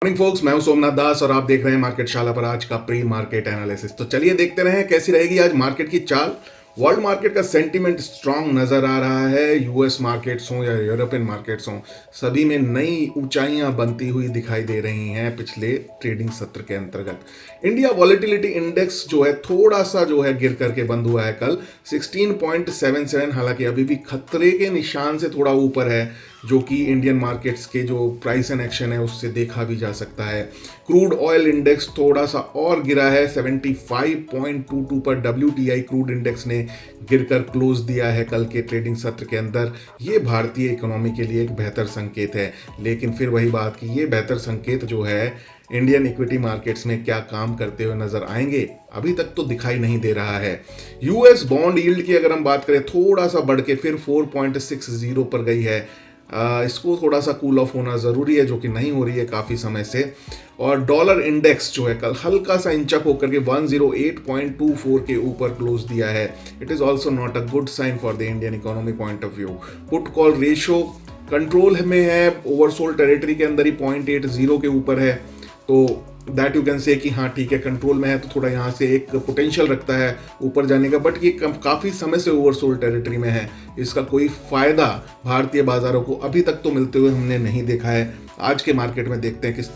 Morning focus, मैं हूं सोमनाथ दास और आप देख रहे हैं मार्केट शाला पर आज का प्री मार्केट एनालिसिस। तो चलिए देखते रहे कैसी रहेगी आज मार्केट की चाल। वर्ल्ड मार्केट का सेंटीमेंट स्ट्रांग नजर आ रहा है। यूएस मार्केट्स हों या यूरोपियन मार्केट्स हों, सभी में नई ऊंचाइयां बनती हुई दिखाई दे रही हैं पिछले ट्रेडिंग सत्र के अंतर्गत। इंडिया वॉलेटिलिटी इंडेक्स जो है थोड़ा सा जो है गिर करके बंद हुआ है कल 16.77, हालांकि अभी भी खतरे के निशान से थोड़ा ऊपर है, जो कि इंडियन मार्केट्स के जो प्राइस एंड एक्शन है उससे देखा भी जा सकता है। क्रूड ऑयल इंडेक्स थोड़ा सा और गिरा है 75.22 पर। WTI क्रूड इंडेक्स ने गिरकर क्लोज दिया है कल के ट्रेडिंग सत्र के अंदर। ये भारतीय इकोनॉमी के लिए एक बेहतर संकेत है, लेकिन फिर वही बात कि ये बेहतर संकेत जो है इंडियन इक्विटी मार्केट्स में क्या काम करते हुए नजर आएंगे, अभी तक तो दिखाई नहीं दे रहा है। यूएस बॉन्ड यील्ड की अगर हम बात करें, थोड़ा सा बढ़ के फिर 4.60 पर गई है। इसको थोड़ा सा कूल ऑफ होना ज़रूरी है, जो कि नहीं हो रही है काफ़ी समय से। और डॉलर इंडेक्स जो है कल हल्का सा इंचअप होकर के 108.24 के ऊपर क्लोज दिया है। It is also not a good sign for the Indian economy point of view. Put call ratio control में है, ओवरसोल्ड टेरिटरी के अंदर ही 0.80 के ऊपर है। तो दैट यू कैन से कि हाँ ठीक है, कंट्रोल में है, तो थोड़ा यहाँ से एक पोटेंशियल रखता है ऊपर जाने का, बट ये काफ़ी समय से ओवरसोल्ड टेरिटरी में है। इसका कोई फ़ायदा भारतीय बाजारों को अभी तक तो मिलते हुए हमने नहीं देखा है। आज के मार्केट में देखते हैं किस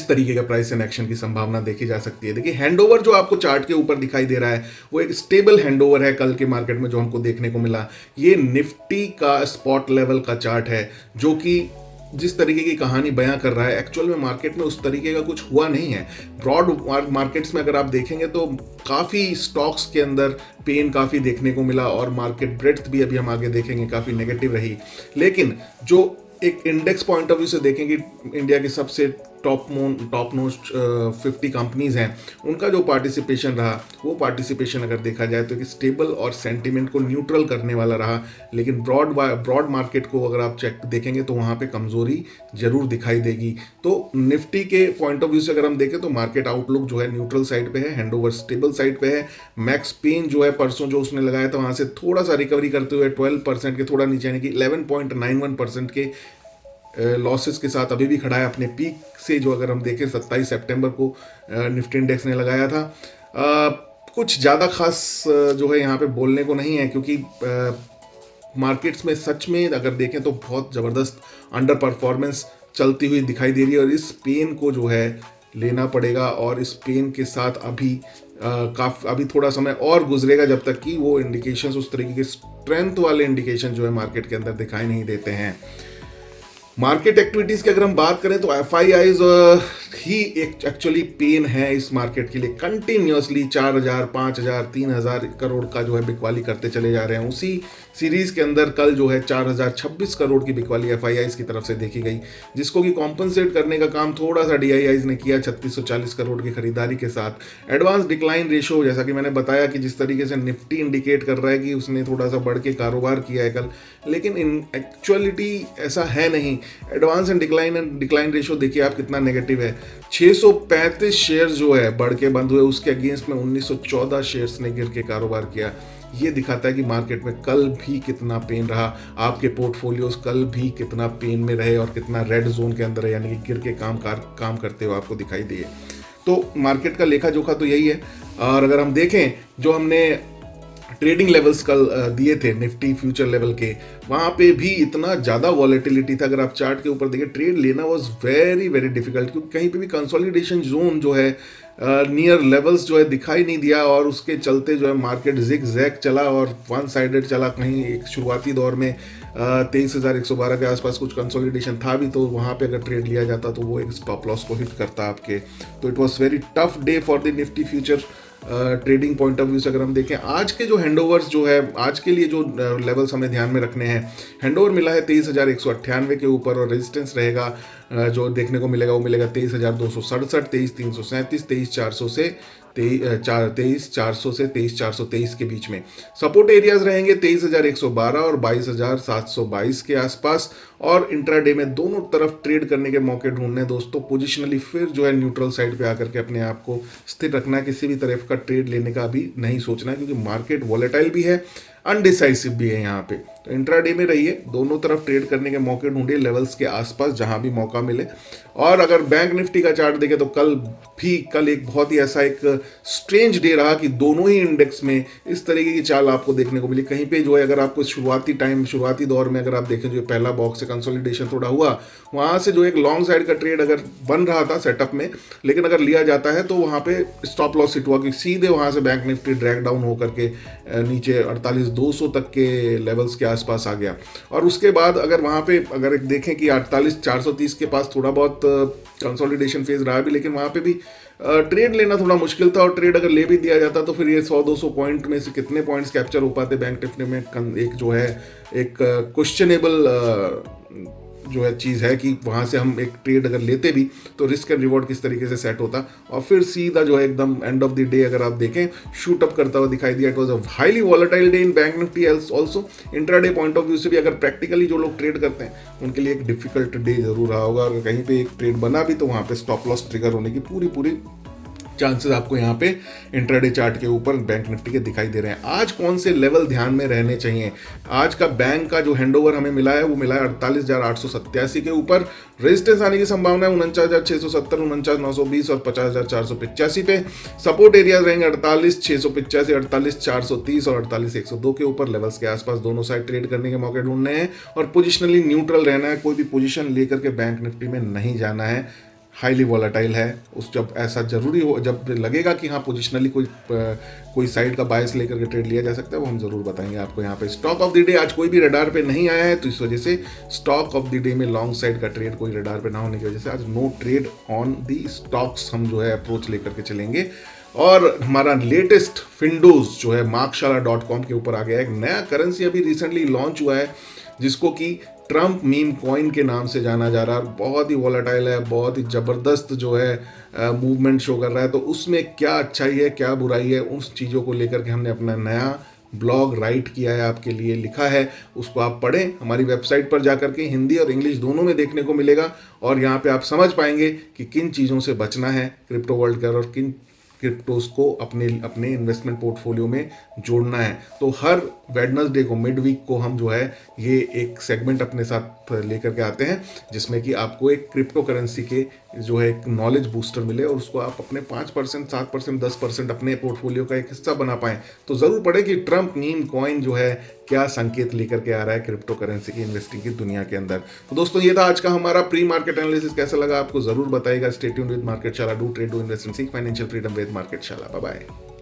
तरीके का प्राइस एंड एक्शन की संभावना देखी जा सकती है। देखिए, हैंडओवर जो आपको चार्ट के ऊपर दिखाई दे रहा है वो एक स्टेबल हैंडओवर है कल के मार्केट में जो हमको देखने को मिला। ये निफ्टी का स्पॉट लेवल का चार्ट है, जो कि जिस तरीके की कहानी बयां कर रहा है एक्चुअल में मार्केट में उस तरीके का कुछ हुआ नहीं है। ब्रॉड मार्केट्स में अगर आप देखेंगे तो काफ़ी स्टॉक्स के अंदर पेन काफ़ी देखने को मिला, और मार्केट ब्रेड्थ भी अभी हम आगे देखेंगे काफ़ी नेगेटिव रही। लेकिन जो एक इंडेक्स पॉइंट ऑफ व्यू से देखेंगे, इंडिया की सबसे टॉप मोस्ट 50 कंपनीज हैं, उनका जो पार्टिसिपेशन रहा, वो पार्टिसिपेशन अगर देखा जाए तो एक स्टेबल और सेंटीमेंट को न्यूट्रल करने वाला रहा। लेकिन ब्रॉड मार्केट को अगर आप देखेंगे तो वहाँ पे कमज़ोरी जरूर दिखाई देगी। तो निफ्टी के पॉइंट ऑफ व्यू से अगर हम देखें तो मार्केट आउटलुक जो है न्यूट्रल साइड पे है, हैंडओवर स्टेबल साइड पे है। मैक्स पेन जो है परसों जो उसने लगाया था वहाँ से थोड़ा सा रिकवरी करते हुए 12% के थोड़ा नीचे, यानी कि 11.91% के लॉसेस के साथ अभी भी खड़ा है अपने पीक से, जो अगर हम देखें 27 सितंबर को निफ्टी इंडेक्स ने लगाया था। कुछ ज़्यादा खास जो है यहाँ पे बोलने को नहीं है, क्योंकि मार्केट्स में सच में अगर देखें तो बहुत ज़बरदस्त अंडर परफॉर्मेंस चलती हुई दिखाई दे रही है, और इस पेन को जो है लेना पड़ेगा। और इस पेन के साथ अभी थोड़ा समय और गुजरेगा जब तक कि वो इंडिकेशंस, उस तरीके के स्ट्रेंथ वाले इंडिकेशन जो है मार्केट के अंदर दिखाई नहीं देते हैं। मार्केट एक्टिविटीज़ की अगर हम बात करें तो एफआईआईज ही एक एक्चुअली पेन है इस मार्केट के लिए। कंटिन्यूसली 4,000, 5,000, 3,000 करोड़ का जो है बिकवाली करते चले जा रहे हैं। उसी सीरीज़ के अंदर कल जो है 4,026 करोड़ की बिकवाली एफआईआईज की तरफ से देखी गई, जिसको कि कॉम्पनसेट करने का काम थोड़ा सा डीआईआईज ने किया 3640 करोड़ की खरीदारी के साथ। एडवांस डिक्लाइन रेशो, जैसा कि मैंने बताया कि जिस तरीके से निफ्टी इंडिकेट कर रहा है कि उसने थोड़ा सा बढ़ के कारोबार किया है कल, लेकिन इन एक्चुअलिटी ऐसा है नहीं। एडवांस एंड डिक्लाइन रेशो देखिए आप कितना नेगेटिव है। 635 शेयर्स जो है बढ़ के बंद हुए, उसके अगेंस्ट में 1914 शेयर्स ने गिर के कारोबार किया। ये दिखाता है कि मार्केट में कल भी कितना पेन रहा, आपके पोर्टफोलियोज कल भी कितना पेन में रहे और कितना रेड जोन के अंदर है, यानी कि गिर के काम करते हुए आपको दिखाई दिए। तो मार्केट का लेखा जोखा तो यही है। और अगर हम देखें जो हमने ट्रेडिंग लेवल्स कल दिए थे निफ्टी फ्यूचर लेवल के, वहाँ पे भी इतना ज़्यादा वॉलेटिलिटी था। अगर आप चार्ट के ऊपर देखें, ट्रेड लेना वाज वेरी वेरी डिफिकल्ट, क्योंकि कहीं पे भी कंसोलिडेशन जोन जो है नियर लेवल्स जो है दिखाई नहीं दिया, और उसके चलते जो है मार्केट जिग जैग चला और वन साइडेड चला। कहीं एक शुरुआती दौर में 23,112 के आसपास कुछ कंसोलिडेशन था भी, तो वहाँ पे अगर ट्रेड लिया जाता तो वो एक स्टॉप लॉस को हिट करता आपके। तो it was very tough day for the Nifty future trading point of view से। अगर हम देखें आज के जो हैंडओवर्स जो है, आज के लिए जो लेवल्स हमें ध्यान में रखने हैं, हैंडओवर मिला है 23,198 के ऊपर, और रेजिस्टेंस रहेगा जो देखने को मिलेगा वो मिलेगा 23,267, 23,337, 23,400 से 23,400 से 23,423 के बीच में। सपोर्ट एरियाज रहेंगे 23,112 और 22,722 के आसपास। और इंट्राडे में दोनों तरफ ट्रेड करने के मौके ढूंढने दोस्तों। पोजिशनली फिर जो है न्यूट्रल साइड पे आकर के अपने आप को स्थिर रखना, किसी भी तरफ का ट्रेड लेने का अभी नहीं सोचना है, क्योंकि मार्केट वॉलेटाइल भी है। अनडिसाइसिव भी है यहाँ पे। तो इंट्राडे में रहिए, दोनों तरफ ट्रेड करने के मौके ढूंढिए, लेवल्स के आसपास जहां भी मौका मिले। और अगर बैंक निफ्टी का चार्ट देखें तो कल एक बहुत ही ऐसा एक स्ट्रेंज डे रहा कि दोनों ही इंडेक्स में इस तरीके की चाल आपको देखने को मिली। कहीं पे जो है, अगर आपको शुरुआती दौर में अगर आप देखें, जो पहला बॉक्स से कंसोलिडेशन थोड़ा हुआ, वहां से जो एक लॉन्ग साइड का ट्रेड अगर बन रहा था सेटअप में, लेकिन अगर लिया जाता है तो वहां पे स्टॉप लॉस हिट हुआ कि सीधे वहां से बैंक निफ्टी ड्रैग डाउन होकर के नीचे 48,200 तक के लेवल्स के आसपास आ गया। और उसके बाद अगर वहां पे अगर एक देखें कि 48,430 के पास थोड़ा बहुत कंसोलिडेशन फेज रहा भी, लेकिन वहां पे भी ट्रेड लेना थोड़ा मुश्किल था। और ट्रेड अगर ले भी दिया जाता तो फिर ये 100-200 पॉइंट में से कितने पॉइंट्स कैप्चर हो पाते बैंक निफ्टी में, एक जो है एक क्वेश्चनेबल जो है चीज़ है कि वहाँ से हम एक ट्रेड अगर लेते भी तो रिस्क एंड रिवॉर्ड किस तरीके से सेट होता, और फिर सीधा जो है एकदम एंड ऑफ द डे अगर आप देखें शूट अप करता हुआ दिखाई दिया। It was a highly volatile day in bank Nifty also. Intraday point of view से भी अगर प्रैक्टिकली जो लोग ट्रेड करते हैं उनके लिए एक डिफिकल्ट डे जरूर रहा होगा। अगर कहीं पे एक ट्रेड बना भी तो वहाँ पे स्टॉप लॉस ट्रिगर होने की पूरी चांसेस आपको यहाँ पे इंट्राडे चार्ट के ऊपर बैंक निफ्टी के दिखाई दे रहे हैं। आज कौन से लेवल ध्यान में रहने चाहिए? आज का बैंक का जो हैंडओवर हमें मिला है वो मिला है 48,887 के ऊपर। रेजिस्टेंस आने की संभावना है 49,670, 49,920 और 50,485 पे। सपोर्ट एरियाज रहेंगे 48,685, 48,430 और 48,102 के ऊपर। लेवल्स के आसपास दोनों साइड ट्रेड करने के मौके ढूंढने हैं और पोजिशनली न्यूट्रल रहना है। कोई भी पोजिशन लेकर के बैंक निफ्टी में नहीं जाना है। हाईली वॉलेटाइल है, उस जब ऐसा जरूरी हो, जब लगेगा कि हाँ पोजिशनली कोई साइड का बायस लेकर के ट्रेड लिया जा सकता है, वो हम जरूर बताएंगे आपको। यहाँ पे स्टॉक ऑफ द डे आज कोई भी रडार पे नहीं आया है, तो इस वजह से स्टॉक ऑफ द डे में लॉन्ग साइड का ट्रेड कोई रडार पे ना होने की वजह से आज no trade on the stocks हम जो है अप्रोच लेकर के चलेंगे। और हमारा लेटेस्ट फिंडोज जो है markshara.com के ऊपर आ गया है। एक नया करेंसी अभी रिसेंटली लॉन्च हुआ है जिसको कि ट्रम्प मीम कॉइन के नाम से जाना जा रहा है। बहुत ही वॉलेटाइल है, बहुत ही ज़बरदस्त जो है मूवमेंट शो कर रहा है। तो उसमें क्या अच्छाई है क्या बुराई है, उस चीज़ों को लेकर के हमने अपना नया ब्लॉग राइट किया है, आपके लिए लिखा है, उसको आप पढ़ें। हमारी वेबसाइट पर जाकर के हिंदी और इंग्लिश दोनों में देखने को मिलेगा और यहाँ पे आप समझ पाएंगे कि किन चीज़ों से बचना है क्रिप्टो वर्ल्ड का और किन क्रिप्टोज को अपने इन्वेस्टमेंट पोर्टफोलियो में जोड़ना है। तो हर वेडनेसडे को मिड वीक को हम जो है ये एक सेगमेंट अपने साथ लेकर के आते हैं जिसमें कि आपको एक क्रिप्टो करेंसी के जो है एक नॉलेज बूस्टर मिले और उसको आप अपने 5%, 7%, 10% अपने पोर्टफोलियो का एक हिस्सा बना पाएं। तो ज़रूर पढ़ें कि ट्रम्प मीम कॉइन जो है क्या संकेत लेकर के आ रहा है क्रिप्टो करेंसी की इन्वेस्टिंग की दुनिया के अंदर। तो दोस्तों ये था आज का हमारा प्री मार्केट एनालिसिस। कैसा लगा आपको ज़रूर बताइएगा। Stay tuned with market Shala, do trade, do invest and seek financial freedom with market Shala. Bye bye.